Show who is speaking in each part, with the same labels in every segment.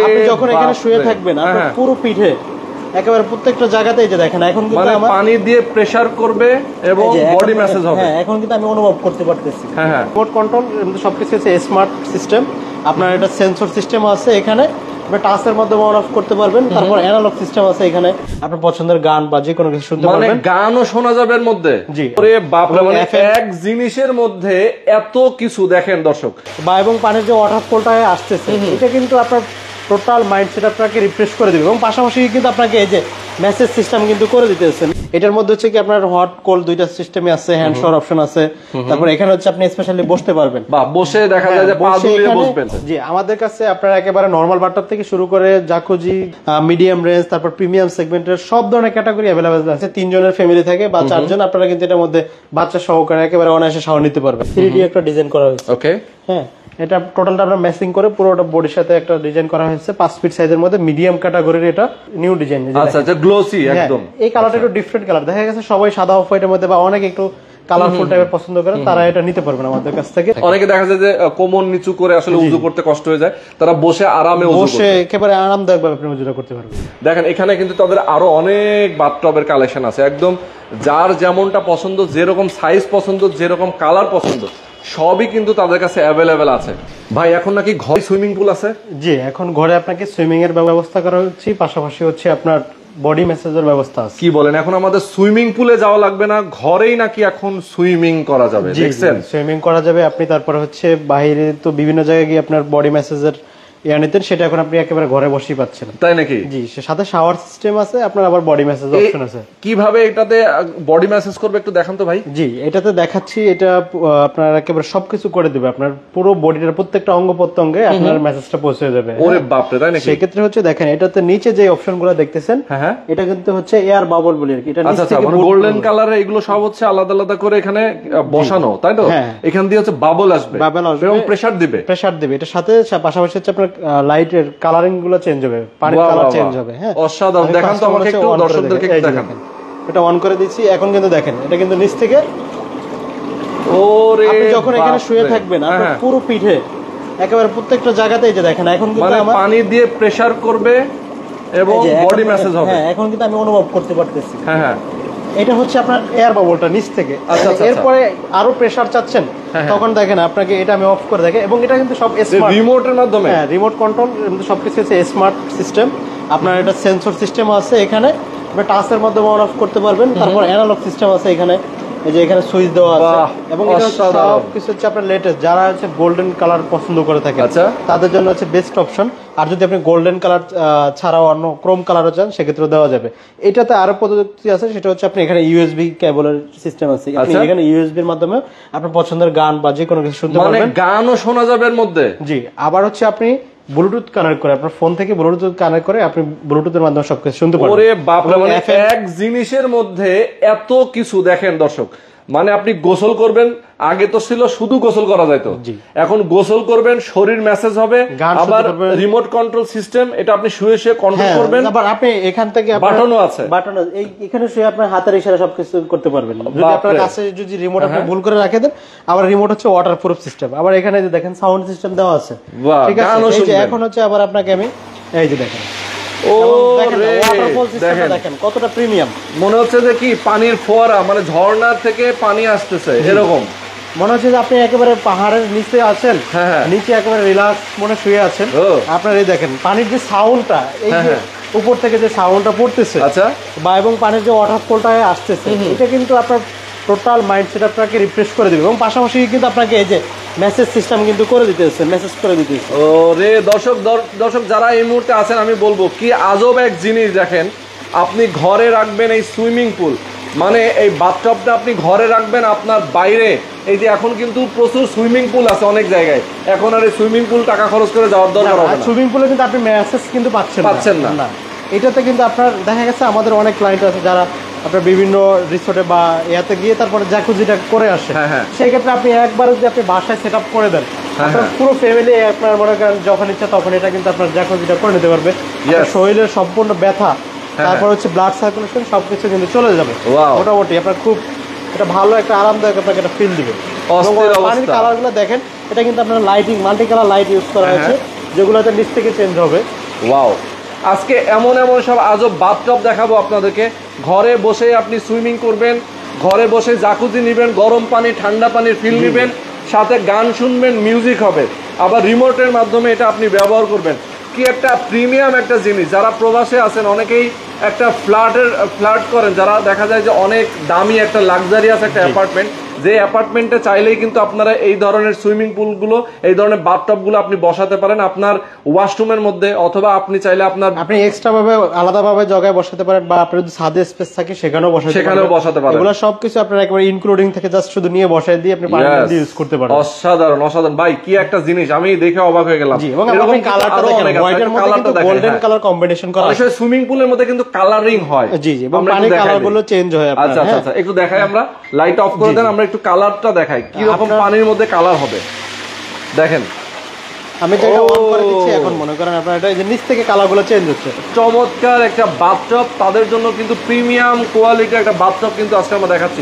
Speaker 1: আপনি যখন এখানে শুয়ে থাকবেন আপনার পুরো পিঠে একেবারে প্রত্যেকটা জায়গাতেই যে দেখেন এখন কিন্তু
Speaker 2: মানে পানি দিয়ে প্রেসার করবে এবং বডি ম্যাসাজ হবে।
Speaker 1: হ্যাঁ এখন কিন্তু আমি অনুভব করতে পারতেছি। হ্যাঁ রিমোট কন্ট্রোল সবকিছু হচ্ছে স্মার্ট সিস্টেম। আপনার এটা সেন্সর সিস্টেম আছে এখানে, আপনি টাচের মাধ্যমে অন অফ করতে পারবেন। তারপর অ্যানালগ সিস্টেম আছে এখানে, আপনার পছন্দের গান বা যে কোনো কিছু শুনতে পারবেন।
Speaker 2: মানে গানও শোনা যাবে এর মধ্যে।
Speaker 1: জি
Speaker 2: ওরে বাপ রে, মানে এক জিনিসের মধ্যে এত কিছু দেখেন দর্শক।
Speaker 1: বা এবং পানির যে ওয়াটার ফলটা আসতেছে এটা কিন্তু আপনার টোটাল মাইন্ডসেট আপনাকে রিফ্রেশ করে দিবে এবং পাশাপাশি কিন্তু আপনাকে এই যে মেসেজ সিস্টেম কিন্তু করে দিতেছেন। এটার মধ্যে হচ্ছে কি আপনার হট কোল্ড দুইটা সিস্টেমে আছে, হ্যান্ড শাওয়ার অপশন আছে। তারপর এখানে হচ্ছে আপনি স্পেশালি বসতে পারবেন বা
Speaker 2: বসে দেখা যায় যে পা দুলিয়ে বসবেন।
Speaker 1: জি আমাদের কাছে আপনার একেবারে নরমাল বাথটব থেকে শুরু করে জাকুজি, মিডিয়াম রেঞ্জ, তারপর প্রিমিয়াম সেগমেন্টের সব ধরনের ক্যাটাগরি अवेलेबल আছে। 3 জনের ফ্যামিলি থাকে বা 4 জন, আপনারা কিন্তু এটার মধ্যে বাচ্চা সহকারে একেবারে অনায়াসে শাওয়ার নিতে পারবেন। 3D একটা ডিজাইন করা হয়েছে।
Speaker 2: ওকে হ্যাঁ,
Speaker 1: এটা টোটালটা আমরা ম্যাচিং করে পুরোটা বডির সাথে একটা ডিজাইন করা হয়েছে 5 ফিট সাইজের মধ্যে, মিডিয়াম ক্যাটাগরির এটা নিউ ডিজাইন।
Speaker 2: আচ্ছা আচ্ছা, গ্লোসি একদম।
Speaker 1: এই কালারটা একটু ডিফারেন্ট কালার, দেখা গেছে সবাই সাদা অফ হোয়াইটের মধ্যে বা অনেক একটু কালারফুল টাইপের পছন্দ করেন, তারা এটা নিতে পারবেন আমাদের কাছ থেকে।
Speaker 2: অনেকে দেখা যায় যে কোমর নিচু করে আসলে উযু করতে কষ্ট হয়ে যায়, তারা বসে আরামে উযু করতে,
Speaker 1: বসে একেবারে আরামদায়কভাবে আপনি উযুটা করতে পারবেন।
Speaker 2: দেখেন এখানে কিন্তু তাদের আরো অনেক বাথটবের কালেকশন আছে, একদম যার যেমনটা পছন্দ, যেরকম সাইজ পছন্দ, যেরকম কালার পছন্দ সবই কিন্তু তাদের কাছে অ্যাভেলেবেল আছে। ভাই এখন নাকি ঘরে সুইমিং পুল আছে?
Speaker 1: জি এখন ঘরে আপনাকে সুইমিং এর ব্যবস্থা করা হচ্ছে, পাশাপাশি হচ্ছে আপনার বডি ম্যাসাজের ব্যবস্থা আছে।
Speaker 2: কি বলেন, এখন আমাদের সুইমিং পুলে যাওয়া লাগবে না, ঘরেই নাকি এখন সুইমিং করা যাবে? দেখছেন
Speaker 1: সুইমিং করা যাবে আপনি। তারপরে হচ্ছে বাইরে তো বিভিন্ন জায়গায় গিয়ে আপনার বডি ম্যাসাজের নিতেন, সেটা এখন আপনি একেবারে ঘরে বসেই পাচ্ছেন।
Speaker 2: তাই নাকি?
Speaker 1: জি, সাথে শাওয়ার সিস্টেম আছে, আপনার আবার বডি ম্যাসাজ অপশন আছে।
Speaker 2: কিভাবে এটাতে বডি ম্যাসাজ করবে একটু দেখান তো ভাই।
Speaker 1: জি এটাতে দেখাচ্ছি, এটা আপনার একেবারে সবকিছু করে দিবে, আপনার পুরো বডিটার প্রত্যেকটা অঙ্গ প্রত্যঙ্গে আপনার মেসেজটা পৌঁছে যাবে।
Speaker 2: ওরে বাপ রে, তাই নাকি?
Speaker 1: সেই ক্ষেত্রে হচ্ছে দেখেন এটাতে নিচে যে অপশনগুলো দেখতেছেন,
Speaker 2: হ্যাঁ
Speaker 1: এটা কিন্তু হচ্ছে এয়ার বাবল বলি আর কি। এটা নিচ থেকে
Speaker 2: গোল্ডেন কালারে এগুলো সব হচ্ছে আলাদা আলাদা করে এখানে বসানো, তাই তো? এখান দিয়ে হচ্ছে বাবল আসবে এবং প্রেসার দিবে। এটার
Speaker 1: সাথে পাশাপাশি হচ্ছে আপনার লাইটের কালারিং গুলো চেঞ্জ হবে, পানির কালার চেঞ্জ হবে। হ্যাঁ
Speaker 2: অসাধারণ, দেখান তো আমাকে একটু, দর্শকদেরকে দেখান।
Speaker 1: এটা অন করে দিচ্ছি এখন, কিন্তু দেখেন এটা কিন্তু নিচ থেকে,
Speaker 2: ওরে
Speaker 1: আপনি যখন এখানে শুয়ে থাকবেন আপনার পুরো পিঠে একেবারে প্রত্যেকটা জায়গাতেই যে দেখেন এখন কিন্তু
Speaker 2: মানে পানি দিয়ে প্রেসার করবে এবং বডি ম্যাসাজ হবে।
Speaker 1: হ্যাঁ এখন কিন্তু আমি অনুভব করতে পারতেছি।
Speaker 2: হ্যাঁ
Speaker 1: এটা হচ্ছে আপনার এয়ার বাবলটা নিচ থেকে। এরপরে আরো প্রেসার চাচ্ছেন তখন দেখেন আপনাকে এটা আমি অফ করে দেখেন, এবং এটা কিন্তু সব স্মার্ট
Speaker 2: রিমোটের মাধ্যমে।
Speaker 1: হ্যাঁ রিমোট কন্ট্রোল সবকিছু হচ্ছে স্মার্ট সিস্টেম। আপনার এটা সেন্সর সিস্টেম আছে এখানে, আপনি টাচের মাধ্যমে অন অফ করতে পারবেন। তারপর অ্যানালগ সিস্টেম আছে এখানে, এই যে এখানে সুইচ দেওয়া আছে, এবং এটা সবকিছু হচ্ছে আপনার লেটেস্ট। যারা হচ্ছে গোল্ডেন কালার পছন্দ করে থাকে তাদের জন্য হচ্ছে বেস্ট অপশন। আর যদি আপনি গোল্ডেন কালার ছাড়াও অন্য ক্রোম কালারও চান সেক্ষেত্রে দেওয়া যাবে। এটাতে আরো পদ্ধতি আছে, সেটা হচ্ছে আপনি এখানে ইউএসবি কেবলের সিস্টেম আছে। আপনি এখানে ইউএসবির মাধ্যমে আপনার পছন্দের গান বা যে কোনো কিছু শুনতে পারবেন।
Speaker 2: মানে গানও শোনা যাবে এর মধ্যে।
Speaker 1: জি আবার হচ্ছে আপনি ব্লুটুথ কানেক্ট করে, আপনার ফোন থেকে ব্লুটুথ কানেক্ট করে আপনি ব্লুটুথের মাধ্যমে সবকিছু শুনতে পারবেন।
Speaker 2: ওরে বাপ রে, মানে এক জিনিসের মধ্যে এত কিছু। দেখেন দর্শক, মানে আপনি গোসল করবেন, আগে তো ছিল শুধু গোসল করা যায়, তো এখন গোসল করবেন, শরীর ম্যাসেজ হবে, আবার রিমোট কন্ট্রোল সিস্টেম, এটা আপনি শুয়ে শুয়ে কন্ট্রোল করবেন।
Speaker 1: আবার আপনি এখান থেকে
Speaker 2: বাটনও আছে,
Speaker 1: বাটন এখানে শুয়ে আপনার হাতের ইশারা সবকিছু করতে পারবেন। যদি আপনার কাছে যদি রিমোট আপনি ভুল করে রাখে দেন, আবার রিমোট হচ্ছে ওয়াটারপ্রুফ সিস্টেম। আবার এখানে যে দেখেন সাউন্ড সিস্টেম দেওয়া আছে, ঠিক আছে? এই যে এখন হচ্ছে আবার আপনাকে আমি এই যে দেখেন, দেখেন কতটা প্রিমিয়াম,
Speaker 2: মনে হচ্ছে যে কি পানির ফোয়ারা, মানে ঝর্ণার থেকে পানি আসতেছে এরকম
Speaker 1: মনে হচ্ছে যে আপনি একেবারে পাহাড়ের নিচে আছেন, নিচে একেবারে রিল্যাক্স মনে শুয়ে আছেন। আপনার এই দেখেন পানির যে সাউন্ডটা, এই যে উপর থেকে যে সাউন্ডটা পড়তেছে,
Speaker 2: আচ্ছা,
Speaker 1: বা এবং পানির যে ওয়াটারফলটা আসতেছে, এটা কিন্তু আপনার টোটাল মাইন্ডসেট আপনাকে রিফ্রেশ করে দিবে, এবং পাশাপাশি কিন্তু আপনাকে এই যে মেসেজ সিস্টেম কিন্তু করে দিতেছে, মেসেজ করে দিতেছে।
Speaker 2: ওরে দর্শক যারা এই মুহূর্তে আছেন, আমি বলবো কি আজব এক জিনিস। দেখেন আপনি ঘরে রাখবেন এই সুইমিং পুল, মানে এই বাথটবটা আপনি ঘরে রাখবেন, আপনার বাইরে এই যে এখন কিন্তু প্রচুর সুইমিং পুল আছে অনেক জায়গায়, এখন আর এই সুইমিং পুল টাকা খরচ করে যাওয়ার দরকার হবে না।
Speaker 1: সুইমিং পুলে কিন্তু আপনি মেসেজ কিন্তু পাচ্ছেন না। এটাতে কিন্তু আপনার দেখা গেছে আমাদের অনেক ক্লায়েন্ট আছে যারা আপনার বিভিন্ন রিসোর্টে বা ইয়াতে গিয়ে তারপরে জ্যাকুজিটা করে আসে, সেই ক্ষেত্রে আপনি একবার যদি আপনি বাসায় সেট আপ করে দেন, আপনার পুরো ফ্যামিলি আপনার মনে করেন যখন ইচ্ছা তখন এটা কিন্তু আপনার জ্যাকুজিটা করে নিতে পারবে। শরীরের সম্পূর্ণ ব্যথা, তারপর হচ্ছে ব্লাড সার্কুলেশন সবকিছু কিন্তু চলে যাবে মোটামুটি। আপনার খুব এটা ভালো একটা আরামদায়ক আপনাকে একটা ফিল দিবে। পানির কালারগুলো দেখেন, এটা কিন্তু আপনার lighting multi colour light use করা হয়েছে, যেগুলোতে নিচ থেকে চেঞ্জ হবে।
Speaker 2: ওয়াও, আজকে এমন এমন সব আজব বাথটব দেখাবো আপনাদেরকে। ঘরে বসে আপনি সুইমিং করবেন, ঘরে বসে জাকুজি নেবেন, গরম পানি ঠান্ডা পানির ফিল নেবেন, সাথে গান শুনবেন, মিউজিক হবে, আবার রিমোটের মাধ্যমে এটা আপনি ব্যবহার করবেন। কি একটা প্রিমিয়াম একটা জিনিস। যারা প্রবাসে আছেন অনেকেই একটা ফ্ল্যাট করেন, যারা দেখা যায় যে অনেক দামি একটা লাক্সারিয়াস একটা অ্যাপার্টমেন্ট, যে অ্যাপার্টমেন্টে চাইলেই কিন্তু আপনারা এই ধরনের সুইমিং পুলগুলো, এই ধরনের বাথটবগুলো আপনি বসাতে পারেন আপনার ওয়াশরুমের মধ্যে, অথবা আপনি চাইলে আপনি
Speaker 1: এক্সট্রা ভাবে আলাদাভাবে জায়গায় বসাতে পারেন, বা আপনার যদি ছাদে স্পেস থাকে সেখানেও বসাতে পারেন। এগুলো সবকিছু আপনার একেবারে ইনক্লুডিং থেকে জাস্ট শুধু নিয়ে বসায় দিয়ে আপনি পানি দিয়ে ইউজ করতে পারেন।
Speaker 2: অসাধারণ অসাধারণ ভাই, কি একটা জিনিস, আমি দেখে অবাক হয়ে গেলাম।
Speaker 1: জি, এবং আপনি কালারটা দেখেন, হোয়াইটের মধ্যে কিন্তু গোল্ডেন কালার কম্বিনেশন করা আছে।
Speaker 2: আসলে সুইমিং পুলের মধ্যে কিন্তু কালারিং হয়।
Speaker 1: জি জি, এবং পানির কালারগুলো চেঞ্জ হয় আপনার।
Speaker 2: আচ্ছা আচ্ছা, একটু দেখাই, আমরা লাইট অফ করে দেন, আমরা একটু কালারটা দেখাই কি রকম পানির মধ্যে কালার হবে। দেখেন
Speaker 1: আমি যেটা অন করে দিচ্ছি, এখন মনে করেন আপনার এটা যে নিচ থেকে কালারগুলো চেঞ্জ হচ্ছে।
Speaker 2: চমৎকার একটা বাথটব, তাদের জন্য কিন্তু প্রিমিয়াম কোয়ালিটির একটা বাথটব কিন্তু আজকে আমরা দেখাচ্ছি।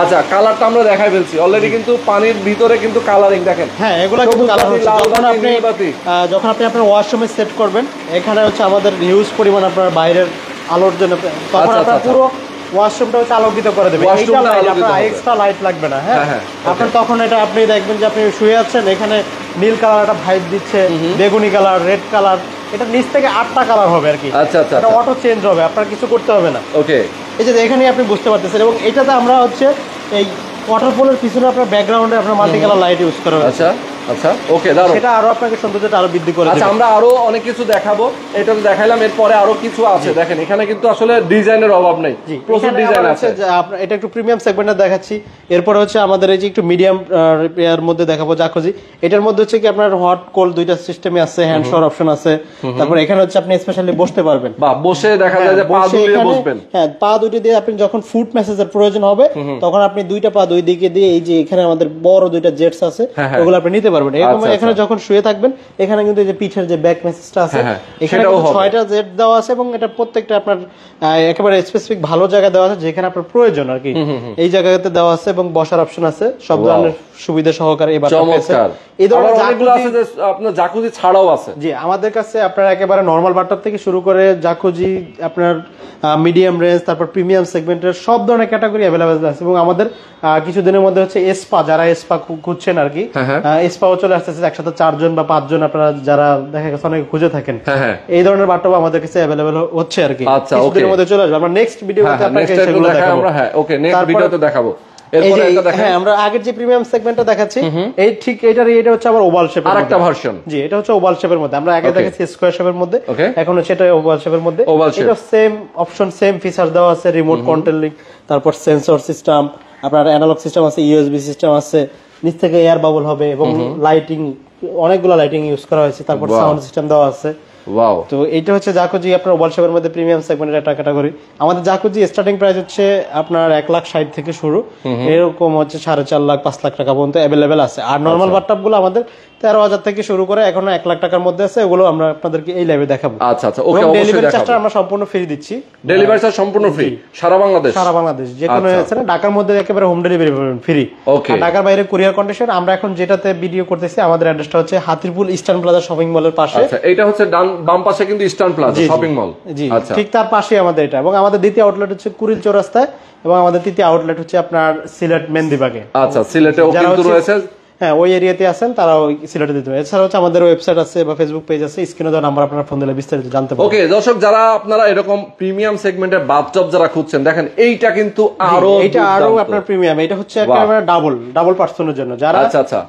Speaker 2: আচ্ছা, কালারটা আমরা দেখাই ফেলছি অলরেডি, কিন্তু পানির ভিতরে কিন্তু কালারিং দেখেন।
Speaker 1: হ্যাঁ, এগুলো কিন্তু কালার হচ্ছে। যখন আপনি আপনার ওয়াশরুমে সেট করবেন, এখানে হচ্ছে আমাদের হিউজ পরিমাণ আপনার বাইরের আলোর জন্য, তখন আপনার পুরো ওয়াশরুমটা হচ্ছে আলোকিত করে দেবে। আপনার এক্সট্রা লাইট লাগবে না। হ্যাঁ, আপনার তখন এটা আপনি দেখবেন যে আপনি শুয়ে আছেন, এখানে নীল কালার একটা ভাইব দিচ্ছে, বেগুনি কালার, রেড কালার, এটা নিচ থেকে 8টা কালার হবে আর কি।
Speaker 2: আচ্ছা আচ্ছা,
Speaker 1: এটা অটো চেঞ্জ হবে, আপনার কিছু করতে হবে না।
Speaker 2: ওকে,
Speaker 1: এই যে এখানে আপনি বুঝতে পারতেছেন। এবং এটাতে আমরা হচ্ছে এই ওয়াটারফলের পিছনে আপনার ব্যাকগ্রাউন্ডে আপনার মাল্টি কালার লাইট ইউজ করা হয়েছে।
Speaker 2: আচ্ছা আচ্ছা, ওকে, দারুণ।
Speaker 1: সেটা আরো আপনাকে সৌন্দর্যটা আরো বৃদ্ধি করে।
Speaker 2: আচ্ছা, আমরা আরো অনেক কিছু দেখাবো, এটা তো দেখাইলাম, এরপরে আরো কিছু আছে। দেখেন এখানে কিন্তু আসলে ডিজাইনের অভাব নেই, প্রচুর ডিজাইন আছে।
Speaker 1: এটা একটু প্রিমিয়াম সেগমেন্টে দেখাচ্ছি। এরপরে হচ্ছে আমাদের এই যে একটু মিডিয়াম এর মধ্যে দেখাবো জাকুজি। এটার মধ্যে হচ্ছে কি আপনার হট কোল্ড দুইটা সিস্টেমে আছে, হ্যান্ড শাওয়ার অপশন আছে। তারপর এখানে হচ্ছে আপনি স্পেশালি বসতে পারবেন,
Speaker 2: বা বসে দেখা যায় যে পা দুলিয়ে বসবেন।
Speaker 1: হ্যাঁ, পা দুটি দিয়ে আপনি যখন ফুট ম্যাসেজের প্রয়োজন হবে, তখন আপনি দুইটা পা দুই দিকে দিয়ে, এই যে এখানে আমাদের বড় দুইটা জেটস আছে, ওগুলো আপনি নিতে পারবেন। এরকম এখানে যখন শুয়ে থাকবেন, এখানে কিন্তু এই যে পিঠের যে ব্যাক ম্যাসেজটা আছে, এখানে 6টা জেট দেওয়া আছে, এবং এটা প্রত্যেকটা আপনার একেবারে স্পেসিফিক ভালো জায়গা দেওয়া আছে, যেখানে আপনার প্রয়োজন আর কি, এই জায়গাতে দেওয়া আছে, এবং বসার অপশন আছে, সব ধরনের সুবিধা সহকারে এই বাথটব আছে।
Speaker 2: এই ধরনের জাকুজি আছে যে আপনার জাকুজি ছাড়াও আছে।
Speaker 1: জি, আমাদের কাছে আপনার একেবারে নরমাল বাথটব থেকে শুরু করে জাকুজি, আপনার মিডিয়াম রেঞ্জ, তারপর প্রিমিয়াম সেগমেন্টের সব ধরনের ক্যাটাগরি अवेलेबल আছে। এবং আমাদের কিছুদিনের মধ্যে হচ্ছে স্পা, যারা স্পা খুঁজছেন আর কি, স্পাও চলে আসতেছে একসাথে 4 জন বা 5 জন, আপনারা যারা দেখা গেছে অনেকে খুঁজে থাকেন, এই ধরনের বাথটব আমাদের কাছে अवेलेबल হচ্ছে আর কি। কিছুদিনের মধ্যে চলে আসবে। আমরা নেক্সট ভিডিওতে আপনাকে সেগুলো দেখাবো।
Speaker 2: আমরা ওকে, নেক্সট ভিডিওতে দেখাবো।
Speaker 1: হ্যাঁ, আমরা আগের যে প্রিমিয়াম সেগমেন্টটা দেখাচ্ছি, এই ঠিক এটা হচ্ছে আবার ওভাল শেপের
Speaker 2: আরেকটা ভার্সন।
Speaker 1: জি, এটা হচ্ছে ওভাল শেপের মধ্যে। আমরা আগে দেখাচ্ছি স্কয়ার শেপের মধ্যে, এখন হচ্ছে এটা ওভাল শেপের মধ্যে। এটা সেম অপশন, সেম ফিচার দেওয়া আছে, রিমোট কন্ট্রোল লিংক, তারপর সেন্সর সিস্টেম, আপনার অ্যানালগ সিস্টেম আছে, ইউএসবি সিস্টেম আছে, নিচ থেকে এয়ার বাবল হবে, এবং লাইটিং, অনেকগুলো লাইটিং ইউজ করা হয়েছে, তারপর সাউন্ড সিস্টেম দেওয়া আছে।
Speaker 2: ওয়াও,
Speaker 1: তো এটা হচ্ছে জাকুজি আপনার ওভাল শেপের মধ্যে প্রিমিয়াম সেগমেন্টের একটা ক্যাটাগরি। আমাদের জাকুজি স্টার্টিং প্রাইস হচ্ছে আপনার 1,60,000 থেকে শুরু, এরকম হচ্ছে 4.5 লাখ 5 লাখ টাকা পর্যন্ত अवेलेबल আছে। আর নরমাল বাথটব গুলো আমাদের 13,000 থেকে শুরু করে এখন 1 লাখ টাকার মধ্যে আছে, ওগুলো আমরা আপনাদেরকে এই লাইভে দেখাবো।
Speaker 2: আচ্ছা আচ্ছা, ওকে, অবশ্যই
Speaker 1: ডেলিভারি চার্জটা আমরা সম্পূর্ণ ফ্রি দিচ্ছি।
Speaker 2: ডেলিভারি চার্জ সম্পূর্ণ ফ্রি সারা বাংলাদেশ? সারা
Speaker 1: বাংলাদেশ, যে কোনো এখানে ঢাকার মধ্যে একেবারে হোম ডেলিভারি পাবেন ফ্রি। ওকে, ঢাকার বাইরে কুরিয়ার কন্ডিশন। আমরা এখন যেটাতে ভিডিও করতেছি, আমাদের অ্যাড্রেসটা হচ্ছে হাতিরপুল ইস্টার্ন প্লাজা শপিং মলের পাশে।
Speaker 2: আচ্ছা, এটা হচ্ছে বাম পাশে কিন্তু ইস্টার্ন প্লাজা শপিং মল।
Speaker 1: জি, ঠিক তার পাশেই আমাদের এটা। এবং আমাদের দ্বিতীয় আউটলেট হচ্ছে কুড়িল চৌরাস্তায়, এবং আমাদের তৃতীয় আউটলেট হচ্ছে আপনার সিলেট মেন্দিবাগে।
Speaker 2: আচ্ছা, সিলেটেও কিন্তু রয়েছে।
Speaker 1: হ্যাঁ, ওই এরিয়াতে আছেন তারা সিলেটে দিতে হবে। এছাড়া হচ্ছে আমাদের ওয়েবসাইট আছে বা ফেসবুক পেজ আছে, স্ক্রিনে দেওয়া নাম্বার আপনারা ফোন দিলে বিস্তারিত জানতে পারবেন।
Speaker 2: ওকে দর্শক, যারা আপনারা এরকম প্রিমিয়াম সেগমেন্টের বাথটব যারা খুঁজছেন, দেখেন এইটা কিন্তু
Speaker 1: এটা আরো আপনার প্রিমিয়াম। এটা হচ্ছে একেবারে ডাবল পার্সনের জন্য। যারা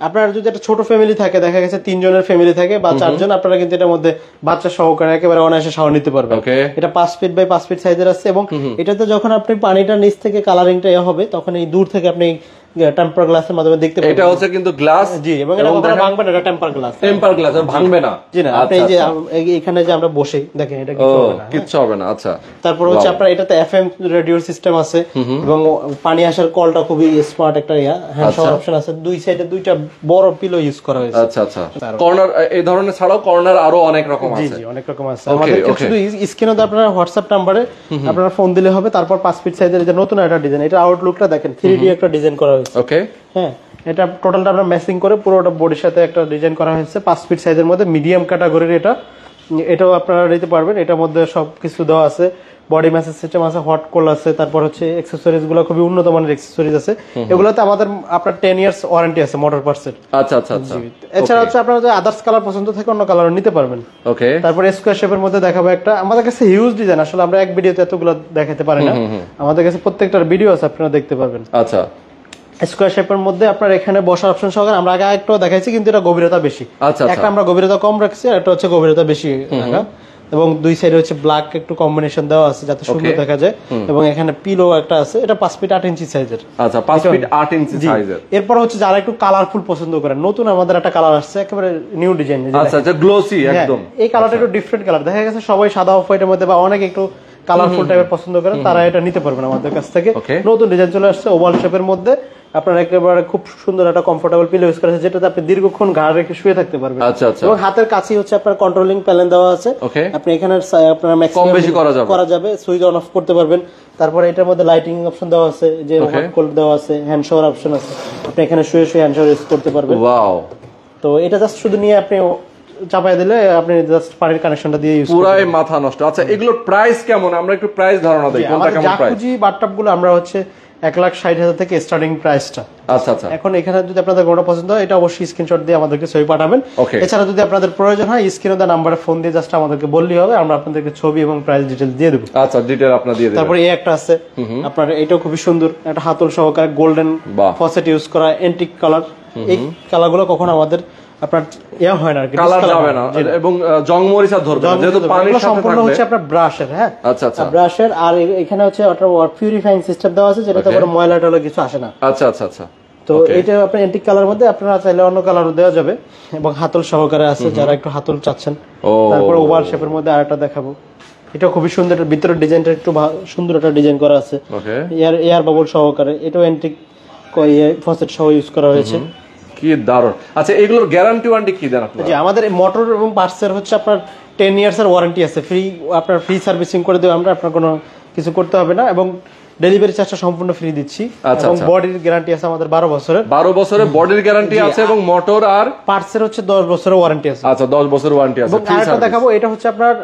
Speaker 1: আপনার যদি একটা ছোট ফ্যামিলি থাকে, দেখা গেছে 3 জনের ফ্যামিলি থাকে বা 4 জন, আপনারা কিন্তু এটার মধ্যে বাচ্চা সহকারে একেবারে অনায়াসে শাওয়ার নিতে পারবেন। এটা 5 ফিট বাই 5 ফিট সাইজের আছে, এবং এটাতে যখন আপনি পানিটা নিচ থেকে কালারিংটা হবে, তখন এই দূর থেকে আপনি টেম্পার গ্লাসের মাধ্যমে দেখতে পাবেন।
Speaker 2: এটা হচ্ছে কিন্তু গ্লাস।
Speaker 1: জি, এবং এটা কখনো ভাঙবে না, এটা টেম্পার গ্লাস।
Speaker 2: টেম্পার গ্লাস ভাঙবে না।
Speaker 1: জি না, আপনি যে এখানে যে আমরা বসে দেখেন, এটা
Speaker 2: কিচ্ছু হবে না। আচ্ছা,
Speaker 1: তারপর হচ্ছে আপনার এটাতে এফএম রেডিও সিস্টেম আছে, এবং পানি আসার কলটা খুবই স্মার্ট একটা হ্যান্ড শাওয়ার অপশন আছে। দুই সাইডে দুইটা বড় পিলো ইউজ করা হয়েছে।
Speaker 2: আচ্ছা আচ্ছা, কর্নার এই ধরনের ছাড়াও কর্নার আরো অনেক রকম আছে।
Speaker 1: জি, অনেক রকম আছে। আমাদের শুধু স্ক্রিনে আপনারা হোয়াটসঅ্যাপ নম্বরে আপনারা ফোন দিলে হবে। তারপর 5 ফিট সাইজের যে নতুন একটা ডিজাইন, এটা আউটলুকটা দেখেন, 3D একটা ডিজাইন করা হয়েছে।
Speaker 2: ওকে,
Speaker 1: হ্যাঁ, এটা টোটালটা আমরা ম্যাচিং করে পুরোটা বডির সাথে একটা ডিজাইন করা হয়েছে। 5 ফিট সাইজের মধ্যে মিডিয়াম ক্যাটাগরির এটা এটাও আপনারা নিতে পারবেন, এটার মধ্যে সবকিছু দেওয়া আছে, বডি ম্যাসেজ সিস্টেম আছে, হট কোল আছে, তারপর হচ্ছে অ্যাকসেসরিজ গুলো খুবই উন্নত মানের অ্যাকসেসরিজ আছে। এগুলোতে আমাদের আপনার 10 ইয়ার্স ওয়ারেন্টি আছে মোটর পার্টসের।
Speaker 2: আচ্ছা আচ্ছা আচ্ছা।
Speaker 1: এছাড়া হচ্ছে আপনারা যদি আদার্স কালার পছন্দ থাকে অন্য কালারও নিতে পারবেন।
Speaker 2: ওকে।
Speaker 1: তারপর স্কয়ার শেপের মধ্যে দেখাবো একটা, আমাদের কাছে হিউজ ডিজাইন, আসলে আমরা এক ভিডিওতে এতগুলো দেখাতে পারি না, আমাদের কাছে প্রত্যেকটার ভিডিও আছে, আপনারা দেখতে পারবেন।
Speaker 2: আচ্ছা।
Speaker 1: স্কয়ার শেপের মধ্যে আপনার এখানে বসার অপশন সহকারে আমরা আগে একটু দেখাইছি, কিন্তু এটা গভীরতা বেশি।
Speaker 2: আচ্ছা।
Speaker 1: একটা আমরা গভীরতা কম রাখছি, আর একটা হচ্ছে গভীরতা বেশি রাখা, এবং দুই সাইডে হচ্ছে ব্ল্যাক একটু কম্বিনেশন দেওয়া আছে যাতে সুন্দর দেখা যায়। এবং এখানে পিলো একটা আছে, এটা 5 ফিট 8 ইঞ্চি সাইজের।
Speaker 2: আচ্ছা, 5 ফিট 8 ইঞ্চি সাইজের।
Speaker 1: এরপর হচ্ছে যারা একটু কালারফুল পছন্দ করেন, নতুন আমাদের একটা কালার আসছে একেবারে নিউ ডিজাইন।
Speaker 2: আচ্ছা আচ্ছা, গ্লোসি একদম।
Speaker 1: এই কালারটা একটু ডিফারেন্ট কালার, দেখা গেছে সবাই সাদা অফ হোয়াইটের মধ্যে বা অনেক একটু কালারফুল টাইপের পছন্দ করেন, তারা এটা নিতে পারবেন আমাদের কাছ থেকে। নতুন ডিজাইন চলে আসছে ওভাল শেপের মধ্যে, আপনার একেবারে খুব সুন্দর একটা কমফোর্টেবল পিলো ইউজ করা আছে, যেটাতে আপনি দীর্ঘক্ষণ ঘাড় রেখে শুয়ে থাকতে পারবেন।
Speaker 2: আচ্ছা আচ্ছা।
Speaker 1: এবং হাতের কাছেই হচ্ছে আপনার কন্ট্রোলিং প্যানেল দেওয়া আছে, আপনি এখানে আপনার ম্যাক্সিমাম
Speaker 2: বেশি করা যাবে,
Speaker 1: সুইচ অন অফ করতে পারবেন। তারপরে এটার মধ্যে লাইটিং অপশন দেওয়া আছে, যে হট কোল্ড দেওয়া আছে, হ্যান্ড শাওয়ার অপশন আছে, আপনি এখানে শুয়ে শুয়ে হ্যান্ড শাওয়ার ইউজ করতে পারবেন।
Speaker 2: ওয়াও।
Speaker 1: তো এটা জাস্ট শুধু নিয়ে আপনি চাপাই দিলে আপনি জাস্ট পানির কানেকশনটা দিয়ে ইউজ
Speaker 2: পুরাই মাথা নষ্ট। আচ্ছা, এগুলোর প্রাইস কেমন? আমরা একটু প্রাইস ধারণা দেই, কোনটা কেমন প্রাইস?
Speaker 1: জাকুজি বাথটাবগুলো আমরা হচ্ছে 1,60,000 থেকে স্টার্টিং প্রাইসটা।
Speaker 2: আচ্ছা আচ্ছা।
Speaker 1: এখন এখানে যদি আপনাদের কোনটা পছন্দ হয়, এটা অবশ্যই স্ক্রিনশট দিয়ে আমাদেরকে ছবি পাঠাবেন। এছাড়া যদি আপনাদের প্রয়োজন হয়, স্ক্রিনে দেওয়া নাম্বারে ফোন দিয়ে জাস্ট আমাদেরকে বললেই হবে, আমরা আপনাদেরকে ছবি এবং প্রাইস ডিটেইলস দিয়ে দেব।
Speaker 2: আচ্ছা, ডিটেইল আপনারা দিয়ে দেবেন।
Speaker 1: তারপর এই একটা আছে আপনার, এটাও খুবই সুন্দর, একটা হাতল সহকারে গোল্ডেন ফসেট ইউজ করা, এন্টিক কালার। এই কালারগুলো কখনো আমাদের আপনার ইয়া হয় না,
Speaker 2: কালার যাবে না এবং জং মরিচা ধরবে না, যেহেতু পানির সাথে
Speaker 1: সম্পূর্ণ হচ্ছে আপনার ব্রাশের। হ্যাঁ,
Speaker 2: আচ্ছা আচ্ছা,
Speaker 1: ব্রাশের। আর এখানে হচ্ছে ওয়াটার পিউরিফাইং সিস্টেম দেওয়া আছে, যেটাতে কোনো ময়লা টয়লা কিছু আসে না।
Speaker 2: আচ্ছা আচ্ছা আচ্ছা।
Speaker 1: তো এটা আপনার এন্টিক কালার মধ্যে, আপনারা চাইলে অন্য কালারও দেওয়া যাবে, এবং হাতল সহকারে আছে যারা একটু হাতল চাচ্ছেন। তারপর ওভাল শেপের মধ্যে আরেকটা দেখাবো, এটা খুবই সুন্দর, ভিতরের ডিজাইনটা একটু সুন্দর একটা ডিজাইন করা আছে, এয়ার বাবল সহকারে। এটাও এন্টিক ফসেট সহ ইউজ করা হয়েছে।
Speaker 2: কি দারুণ। আচ্ছা, এগুলোর গ্যারান্টি ওয়ারেন্টি কি দেন আপনারা?
Speaker 1: জি, আমাদের মোটর এবং পার্টসের হচ্ছে আপনার 10 ইয়ার্স এর ওয়ারেন্টি আছে, আপনার ফ্রি সার্ভিসিং করে দেব আমরা, আপনার কোনো কিছু করতে হবে না, এবং ডেলিভারি চার্জটা সম্পূর্ণ ফ্রি দিচ্ছি। এবং বডির গ্যারান্টি আছে আমাদের 12 বছরের।
Speaker 2: 12 বছরের বডির গ্যারান্টি আছে, এবং মোটর আর
Speaker 1: পার্টসের হচ্ছে 10 বছরের ওয়ারেন্টি আছে।
Speaker 2: আচ্ছা, 10 বছরের ওয়ারেন্টি আছে।
Speaker 1: এবং আরেকটা দেখাবো, এটা হচ্ছে আপনার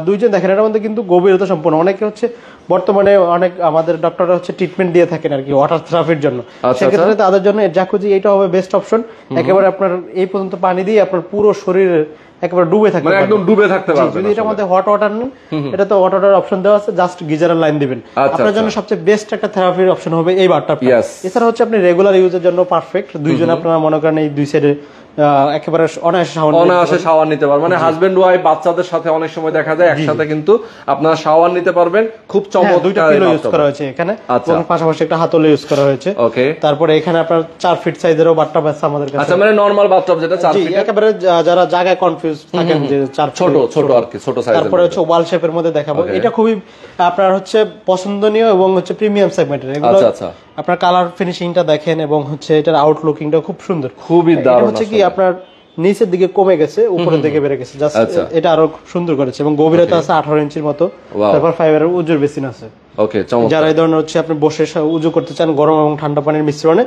Speaker 1: দুইজন দেখেন, এটার মধ্যে কিন্তু গভীরতা সম্পূর্ণ। অনেকে হচ্ছে বর্তমানে অনেক আমাদের ডক্টররা হচ্ছে ট্রিটমেন্ট দিয়ে থাকেন আর কি ওয়াটার থেরাপির জন্য, সেক্ষেত্রে তাদের জন্য জাকুজি এটা হবে বেস্ট অপশন। একেবারে আপনার এই পর্যন্ত পানি দিয়ে আপনার পুরো শরীরে একেবারে ডুবে থাকতে পারবেন,
Speaker 2: একদম ডুবে থাকতে পারবেন।
Speaker 1: যদি এটার মধ্যে হট ওয়াটার নেন, এটা তো হট ওয়াটার অপশন দেওয়া আছে, জাস্ট গিজারের লাইন দিবেন। আপনার জন্য সবচেয়ে বেস্ট একটা থেরাপির অপশন হবে এই বাথটাব। এছাড়া হচ্ছে আপনি রেগুলার ইউজের জন্য পারফেক্ট। দুইজন আপনারা মনে করেন এই দুই সাইডে একেবারে অনায়াসে শাওয়ার নিতে পারবেন, মানে হাজবেন্ড ওয়াইফ বাচ্চাদের সাথে অনেক সময় দেখা যায় একসাথে কিন্তু আপনারা শাওয়ার নিতে পারবেন। খুব চমৎকার। দুইটা পিলো ইউজ করা হয়েছে এখানে, এবং পাশাপাশি একটা হাতল ইউজ করা হয়েছে। ওকে। তারপরে এখানে আপনার 4 ফিট সাইজেরও বাথটাব আছে আমাদের কাছে।
Speaker 2: আচ্ছা, মানে নরমাল বাথটাব যেটা 4 ফিট,
Speaker 1: একেবারে যারা জায়গায় কনফিউজ থাকেন যে 4
Speaker 2: ছোট আর কি, ছোট সাইজের।
Speaker 1: তারপরে হচ্ছে ওয়াল শেপের মধ্যে দেখাবো, এটা খুবই আপনার হচ্ছে পছন্দনীয় এবং হচ্ছে প্রিমিয়াম সেগমেন্টের। এগুলো আপনার কালার ফিনিশিংটা দেখেন, এবং হচ্ছে এটার আউটলুকিংটা খুব সুন্দর, খুবই দারুণ। হচ্ছে কি আপনার নিচের দিকে কমে গেছে, উপরের দিকে বেড়ে গেছে, জাস্ট এটা আরো সুন্দর করেছে। এবং গভীরতা আছে 18 ইঞ্চির মতো। তারপর ফাইবারের উজ্জ্বল বেসিন আছে। ওকে, চমৎকার। যারা এই ধরনের হচ্ছে আপনি বসে উজু করতে চান গরম এবং ঠান্ডা পানির মিশ্রণে,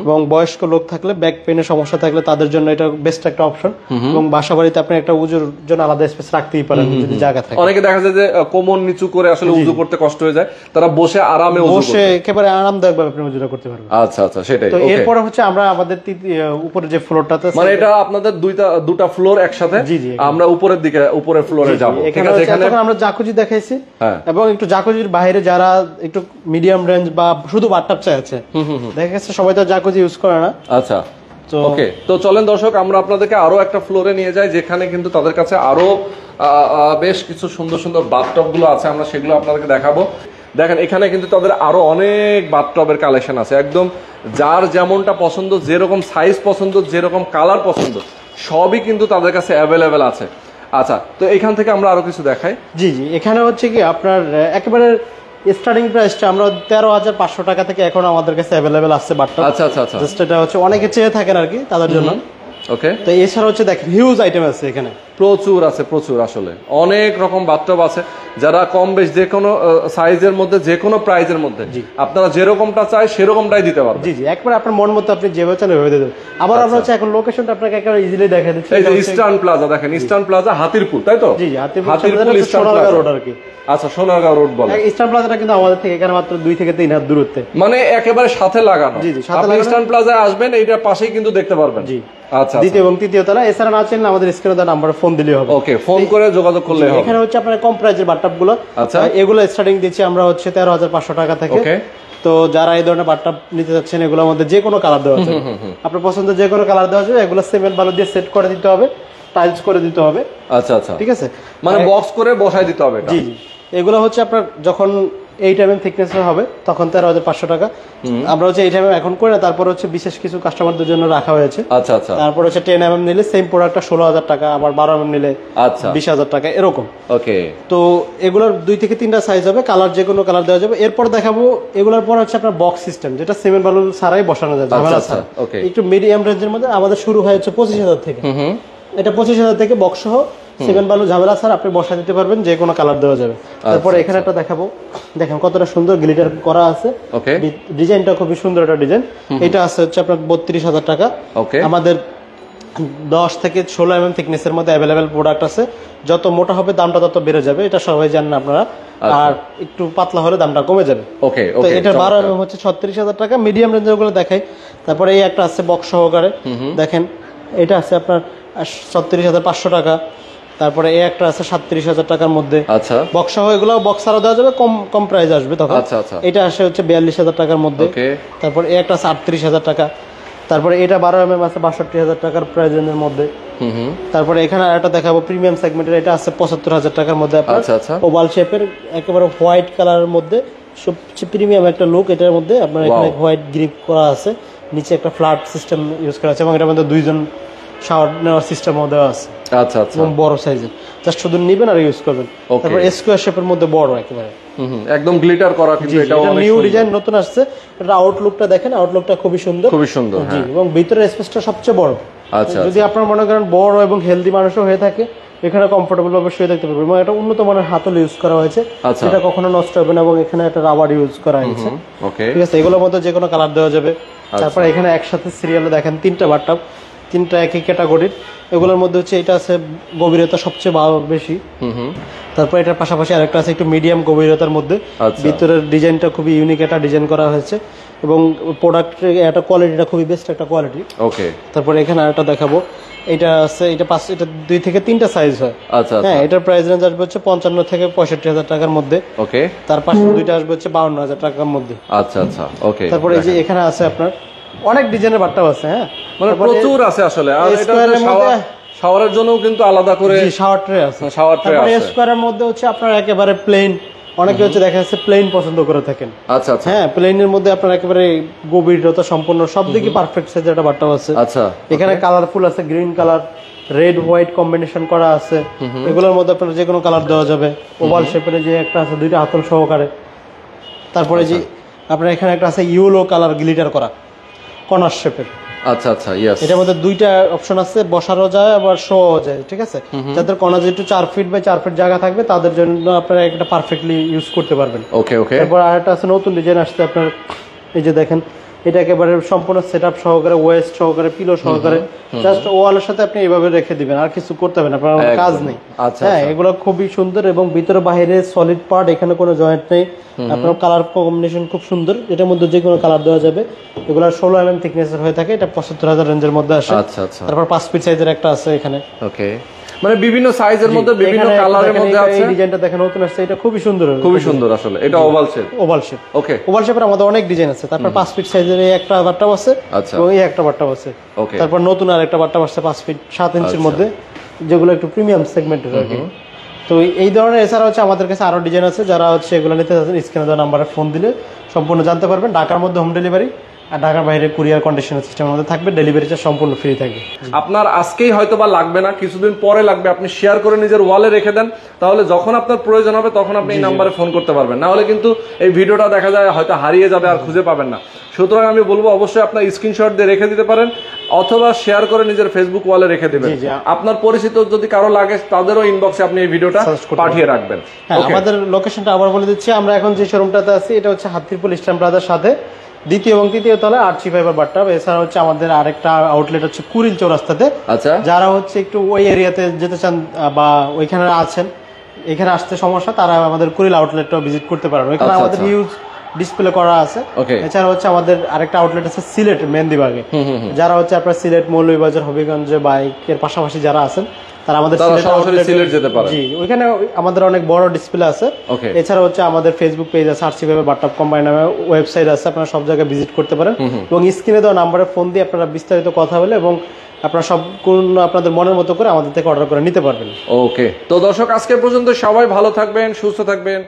Speaker 1: এবং বয়স্ক লোক থাকলে ব্যাক পেনের সমস্যা থাকলে তাদের জন্য এটা বেস্ট একটা অপশন। এবং বাসা বাড়িতে আপনি একটা উজুর জন্য আলাদা স্পেস রাখতেই পারেন যদি জায়গা থাকে।
Speaker 2: অনেকে দেখা যায় যে কোমর নিচু করে আসলে উজু করতে কষ্ট হয়ে যায়, তারা বসে আরামে
Speaker 1: বসে একেবারে আরামদায়ক ভাবে আপনি উজুটা করতে পারবেন।
Speaker 2: আচ্ছা আচ্ছা, সেটাই।
Speaker 1: তো এরপরে হচ্ছে আমরা আমাদের উপরে যে ফ্লোরটাতে,
Speaker 2: মানে এটা আপনাদের দুটা ফ্লোর একসাথে, আমরা উপরের দিকে উপরের ফ্লোরে যাব। ঠিক আছে, এখানে
Speaker 1: আমরা জাকুজি দেখাইছি, এবং একটু জাকুজির বাইরে যারা একটু মিডিয়াম রেঞ্জ বা শুধু বাথটাব চাইছে, দেখা গেছে সবাই তো জাকুজি ইউজ করে না।
Speaker 2: আচ্ছা, ওকে। তো চলেন দর্শক, আমরা আপনাদেরকে আরো একটা ফ্লোরে নিয়ে যাই, যেখানে কিন্তু তাদের কাছে আরো বেশ কিছু সুন্দর সুন্দর বাথটব গুলো আছে, আমরা সেগুলো আপনাদেরকে দেখাবো। দেখেন, এখানে কিন্তু তাদের আরো অনেক বাথটবের কালেকশন আছে, একদম যার যেমনটা পছন্দ, যেরকম সাইজ পছন্দ, যেরকম কালার পছন্দ, সবই কিন্তু তাদের কাছে অ্যাভেলেবেল আছে। আচ্ছা, তো এখান থেকে আমরা আরো কিছু দেখাই।
Speaker 1: জি, এখানে হচ্ছে কি আপনার একেবারে স্টার্টিং প্রাইসটা আমরা 13,500 টাকা থেকে এখন আমাদের কাছে অ্যাভেলেবেল আছে বাথটব।
Speaker 2: আচ্ছা আচ্ছা আচ্ছা,
Speaker 1: জাস্ট এটা হচ্ছে অনেকে চেয়ে থাকেন আর কি, তাদের জন্য।
Speaker 2: ওকে।
Speaker 1: তো এছাড়া হচ্ছে দেখেন হিউজ আইটেম আছে এখানে।
Speaker 2: প্রচুর আছে, প্রচুর আসলে অনেক রকম বাথটব আছে, যারা কম বেশ যে কোনো সাইজের মধ্যে যে কোনো প্রাইজের মধ্যে আপনারা যেরকমটা চাই সেরকমটাই দিতে পারবেন।
Speaker 1: জি জি, একবার আপনার মন মতো আপনি যেভাবে চান ওইভাবে দেবেন। আবার আমরা হচ্ছে এখন লোকেশনটা আপনাকে একেবারে ইজিলি দেখা দিচ্ছি।
Speaker 2: এই যে ইস্টার্ন প্লাজা দেখেন, ইস্টার্ন প্লাজা হাতিরপুল, তাই তো?
Speaker 1: জি জি,
Speaker 2: Hatirpul eastern
Speaker 1: Sonargaon
Speaker 2: plaza
Speaker 1: road আর কি।
Speaker 2: আচ্ছা, সোনারগাঁও রোড বলে।
Speaker 1: ইস্টার্ন প্লাজাটা কিন্তু আমাদের থেকে এখানে মাত্র 2 থেকে 3 হাত দূরত্বে,
Speaker 2: মানে একেবারে সাথে লাগানো।
Speaker 1: জি জি, সাথে
Speaker 2: আপনি
Speaker 1: লাগানো।
Speaker 2: ইস্টার্ন প্লাজায় আসবেন, এইটার পাশেই কিন্তু দেখতে পারবেন।
Speaker 1: জি,
Speaker 2: আচ্ছা,
Speaker 1: দ্বিতীয় এবং তৃতীয় তলা। এছাড়া না চাইলে আমাদের স্ক্রিনে দেওয়া নাম্বারে ফোন দিলেই হবে।
Speaker 2: ওকে, ফোন করে যোগাযোগ করলে হবে।
Speaker 1: এখানে হচ্ছে আপনার কম প্রাইজের বাথটব গুলো,
Speaker 2: আচ্ছা,
Speaker 1: এগুলো স্টার্টিং দিচ্ছি আমরা হচ্ছে 13,500 টাকা থেকে।
Speaker 2: ওকে,
Speaker 1: তো যারা এই ধরনের বাথটব নিতে যাচ্ছেন, এগুলোর মধ্যে যে কোনো কালার দেওয়া যাবে, আপনার পছন্দের যে কোনো কালার দেওয়া যাবে। এগুলো সিমেন্ট বালু দিয়ে সেট করে দিতে হবে, টাইলস করে দিতে হবে।
Speaker 2: আচ্ছা আচ্ছা,
Speaker 1: ঠিক আছে,
Speaker 2: মানে বক্স করে বসাই দিতে হবে এটা।
Speaker 1: জি জি, এগুলো হচ্ছে আপনার যখন 8 mm থিকনেস হবে তখন 13,500 টাকা। আমরা হচ্ছে 8 mm এখন করে না, তারপর হচ্ছে বিশেষ কিছু কাস্টমারদের জন্য রাখা হয়েছে।
Speaker 2: আচ্ছা আচ্ছা,
Speaker 1: তারপর হচ্ছে 10 mm নিলে সেম প্রোডাক্টটা 16,000 টাকা, আবার 12 mm নিলে
Speaker 2: আচ্ছা
Speaker 1: 20,000 টাকা এরকম।
Speaker 2: ওকে,
Speaker 1: তো এগুলোর 2 থেকে 3টা সাইজ হবে, কালার যে কোনো কালার দেওয়া যাবে। এরপর দেখাবো এগুলোর পর হচ্ছে আপনার বক্স সিস্টেম, যেটা সিমেন্ট বালু ছাড়াই বসানো যায়, ঝামেলা
Speaker 2: আচ্ছা,
Speaker 1: ছাড়া।
Speaker 2: ওকে।
Speaker 1: একটু মিডিয়াম রেঞ্জের মধ্যে আমাদের শুরু হয় হচ্ছে 25,000 থেকে। এটা 25,000 থেকে বক্স সহ সিমেন্ট বালু ঝামেলা ছাড়া আপনি বসা দিতে পারবেন, যে কোনো কালার দেওয়া যাবে। তারপরে এখানে একটা দেখাবো, দেখেন কতটা সুন্দর গ্লিটার করা আছে।
Speaker 2: ওকে,
Speaker 1: ডিজাইনটা খুবই সুন্দর একটা ডিজাইন। এটা আছে হচ্ছে আপনার 32,000 টাকা।
Speaker 2: ওকে,
Speaker 1: আমাদের 10 থেকে 16 mm থিকনেসের মধ্যে অ্যাভেলেবেল প্রোডাক্ট আছে। যত মোটা হবে দামটা তত বেড়ে যাবে, এটা সবাই জানেন আপনারা। আর একটু পাতলা হলে দামটা কমে যাবে।
Speaker 2: ওকে
Speaker 1: তো
Speaker 2: ওকে,
Speaker 1: এটা 12 mm হচ্ছে 36,000 টাকা। মিডিয়াম রেঞ্জের গুলো দেখাই। তারপরে এই একটা আছে বক্স সহকারে, দেখেন এটা আছে আপনার 36,500 টাকা। তারপরে এই একটা আছে 37,000 টাকার মধ্যে।
Speaker 2: আচ্ছা,
Speaker 1: বক্স সহ এগুলো বক্স আরো দেওয়া যাবে, কম কম প্রাইস আসবে তখন।
Speaker 2: আচ্ছা আচ্ছা,
Speaker 1: এটা আসে হচ্ছে 42,000 টাকার মধ্যে।
Speaker 2: ওকে,
Speaker 1: তারপর এই একটা আছে 38,000 টাকা। তারপরে এটা 12 mm আছে 62,000 টাকার প্রাইস রেঞ্জের মধ্যে। তারপরে এখানে আরেকটা দেখাবো প্রিমিয়াম সেগমেন্টের, এটা আছে 75,000 টাকার মধ্যে আপনার।
Speaker 2: আচ্ছা আচ্ছা,
Speaker 1: ওভাল শেপের একেবারে হোয়াইট কালারের মধ্যে, সবচেয়ে প্রিমিয়াম একটা লুক এটার মধ্যে। আপনার এখানে হোয়াইট গ্রিপ করা আছে, নিচে একটা ফ্ল্যাট সিস্টেম ইউজ করা আছে, এবং এটার মধ্যে 2জন শাওয়ার নেওয়ার সিস্টেমও দেওয়া আছে।
Speaker 2: আচ্ছা আচ্ছা,
Speaker 1: এবং বড় সাইজের, জাস্ট শুধু নেবেন আর ইউজ করবেন। তারপর স্কোয়ার শেপের মধ্যে বড় একেবারে,
Speaker 2: একদম গ্লিটার করা, কিন্তু এটা
Speaker 1: নিউ ডিজাইন নতুন আসছে। এটা আউটলুকটা দেখেন, আউটলুকটা খুবই সুন্দর,
Speaker 2: খুবই সুন্দর।
Speaker 1: জি, এবং ভিতরের স্পেসটা সবচেয়ে বড়।
Speaker 2: আচ্ছা,
Speaker 1: যদি আপনার মনে করেন বড় এবং হেলদি মানুষও হয়ে থাকে, এখানে কমফোর্টেবল ভাবে শুয়ে থাকতে পারবেন। এবং এটা উন্নত মানের হাতল ইউজ করা হয়েছে, এটা কখনো নষ্ট হবে না। এবং এখানে একটা রাবার ইউজ করা হয়েছে।
Speaker 2: ওকে,
Speaker 1: ঠিক আছে, এগুলোর মধ্যে যে কোনো কালার দেওয়া যাবে। তারপর এখানে একসাথে সিরিয়ালে দেখেন 3টা বাথটব, 3টা একই ক্যাটাগরির। এগুলোর মধ্যে হচ্ছে এটা আছে গভীরতা সবচেয়ে বেশি। তারপর এটার পাশাপাশি আরেকটা আছে একটু মিডিয়াম গভীরতার মধ্যে। ভিতরের ডিজাইনটা খুবই ইউনিক একটা ডিজাইন করা হয়েছে, এবং প্রোডাক্টের একটা কোয়ালিটিটা খুবই বেস্ট একটা কোয়ালিটি।
Speaker 2: ওকে,
Speaker 1: তারপর এখানে আরেকটা দেখাবো, এটা আছে এটা 2 থেকে 3টা সাইজ হয়।
Speaker 2: আচ্ছা,
Speaker 1: হ্যাঁ, এটার প্রাইস রেঞ্জ আসবে হচ্ছে 55 থেকে 65,000 টাকার মধ্যে।
Speaker 2: ওকে,
Speaker 1: তার পাশে 2টা আসবে হচ্ছে 52,000 টাকার মধ্যে।
Speaker 2: আচ্ছা আচ্ছা, ওকে।
Speaker 1: তারপরে এই যে এখানে আছে আপনার অনেক ডিজাইনের বাথটব আছে। হ্যাঁ,
Speaker 2: মানে প্রচুর আছে আসলে। আর এটা শাওয়ারের জন্য কিন্তু আলাদা করে
Speaker 1: শাওয়ার ট্রে আছে।
Speaker 2: শাওয়ার ট্রে আছে।
Speaker 1: স্কোয়ারের মধ্যে হচ্ছে আপনার একেবারে প্লেন, অনেকে হচ্ছে দেখা যাচ্ছে প্লেন পছন্দ করে থাকেন।
Speaker 2: আচ্ছা আচ্ছা,
Speaker 1: হ্যাঁ, প্লেনের মধ্যে আপনার একেবারে গভীরতা সম্পূর্ণ সব দিকে পারফেক্ট সাইজের একটা বাথটব আছে।
Speaker 2: আচ্ছা,
Speaker 1: এখানে কালারফুল আছে, green colour, red white combination করা আছে। এগুলোর মধ্যে আপনার যে কোনো কালার দেওয়া যাবে। ওভাল শেপের যে একটা আছে 2টা হাতল সহকারে। তারপরে যে আপনার এখানে একটা আছে ইয়েলো কালার গ্লিটার করা কর্নার শেপের।
Speaker 2: আচ্ছা আচ্ছা, ইয়েস।
Speaker 1: এটার মধ্যে 2টা অপশন আছে, বসানো যায় আবার শোও যায়। ঠিক আছে, যাদের কর্নার যেটু 4 ফিট বাই 4 ফিট জায়গা থাকবে তাদের জন্য আপনারা এটা পারফেক্টলি ইউজ করতে পারবেন।
Speaker 2: ওকে ওকে।
Speaker 1: তারপর আরেকটা আছে নতুন ডিজাইন আসছে আপনার, এই যে দেখেন এটা একেবারে সম্পূর্ণ সেটআপ সহকারে, ওয়েস্ট সহকারে, পিলো সহকারে, জাস্ট ওয়ালের সাথে আপনি এইভাবে রেখে দিবেন, আর কিছু করতে হবে না, আপনার কাজ নেই। হ্যাঁ, এগুলো খুবই সুন্দর, এবং ভিতরে বাইরে সলিড পার্ট, এখানে কোনো জয়েন্ট নেই। আপনার কালার কম্বিনেশন খুব সুন্দর, এটার মধ্যে যে কোনো কালার দেওয়া যাবে। এগুলো 16 mm থিকনেসের হয়ে থাকে, এটা 75,000 রেঞ্জের মধ্যে আসে।
Speaker 2: আচ্ছা আচ্ছা।
Speaker 1: তারপর 5 ফিট সাইজের একটা আছে এখানে।
Speaker 2: ওকে, মানে বিভিন্ন সাইজের মধ্যে বিভিন্ন কালারের মধ্যে আছে। এই
Speaker 1: ডিজাইনটা দেখেন নতুন আসছে, এটা খুবই সুন্দর,
Speaker 2: খুবই সুন্দর আসলে। এটা oval shape.
Speaker 1: Oval shape.
Speaker 2: Okay,
Speaker 1: oval শেপের আমাদের অনেক ডিজাইন আছে। তারপর 5 ফিট সাইজের এই একটা বাট্টাব আছে,
Speaker 2: আচ্ছা,
Speaker 1: এবং এই একটা বাট্টাব আছে।
Speaker 2: ওকে,
Speaker 1: তারপর নতুন আরেকটা বাট্টাব আসছে 5 ফিট 7 ইঞ্চির মধ্যে, যেগুলো একটু প্রিমিয়াম সেগমেন্টের আর কি। তো এই ধরনের এছাড়া হচ্ছে আমাদের কাছে আরো ডিজাইন আছে। যারা হচ্ছে এগুলো নিতে চাচ্ছেন, স্ক্রিনে দেওয়া নাম্বারে ফোন দিলে সম্পূর্ণ জানতে পারবেন। ঢাকার মধ্যে হোম ডেলিভারি, আর ঢাকার বাইরে কুরিয়ার কন্ডিশনার সিস্টেম আমাদের থাকবে, ডেলিভারি চার্জ সম্পূর্ণ ফ্রি থাকবে।
Speaker 2: আপনার আজকেই হয়তো বা লাগবে না, কিছুদিন পরে লাগবে, আপনি শেয়ার করে নিজের ওয়ালে রেখে দেন, তাহলে যখন আপনার প্রয়োজন হবে তখন আপনি এই নাম্বারে ফোন করতে পারবেন। না হলে কিন্তু এই ভিডিওটা দেখা যায় হয়তো হারিয়ে যাবে আর খুঁজে পাবেন না। সুতরাং আমি বলবো অবশ্যই আপনার স্ক্রিনশট দিয়ে রেখে দিতে পারেন অথবা শেয়ার করে নিজের ফেসবুক ওয়ালে রেখে দিবেন। আপনার পরিচিত যদি কারো লাগে তাদেরও ইনবক্সে আপনি এই ভিডিওটা পাঠিয়ে রাখবেন।
Speaker 1: হ্যাঁ, আমাদের লোকেশনটা আবার বলে দিচ্ছি, আমরা এখন যে শোরুমটাতে আছি এটা হচ্ছে হাতিরপুল ইস্টার্ন প্লাজার সাথে দ্বিতীয় এবং তৃতীয় তলায় আরচি ফাইবার বাথটাব। এছাড়া হচ্ছে আমাদের আরেকটা আউটলেট হচ্ছে কুড়িল চৌরাস্তাতে।
Speaker 2: আচ্ছা,
Speaker 1: যারা হচ্ছে একটু ওই এরিয়াতে যেতে চান বা ওইখানে আছেন, এখানে আসতে সমস্যা, তারা আমাদের কুড়িল আউটলেটটাও ভিজিট করতে পারেন। ওইখানে আমাদের হিউজ ডিসপ্লে করা আছে। এছাড়া হচ্ছে আমাদের আরেকটা আউটলেট আছে সিলেট মেহেন্দিবাগে। যারা হচ্ছে আপনার সিলেট মৌলভীবাজার হবিগঞ্জে বাইকের পাশাপাশি যারা আছেন তারা আমাদের
Speaker 2: সিলেট যেতে পারে।
Speaker 1: জি, ওইখানে আমাদের অনেক বড় ডিসপ্লে আছে। এছাড়া হচ্ছে আমাদের ফেসবুক পেজ আছে, আরসি ফাইবার বাথটাব কোম্পানি নামে ওয়েবসাইট আছে, আপনারা সব জায়গায় ভিজিট করতে পারেন এবং স্ক্রিনে দেওয়া নাম্বারে ফোন দিয়ে আপনারা বিস্তারিত কথা বলে এবং আপনারা সম্পূর্ণ আপনাদের মনের মতো করে আমাদের থেকে অর্ডার করে নিতে পারবেন।
Speaker 2: ওকে, তো দর্শক আজকে পর্যন্ত সবাই ভালো থাকবেন, সুস্থ থাকবেন।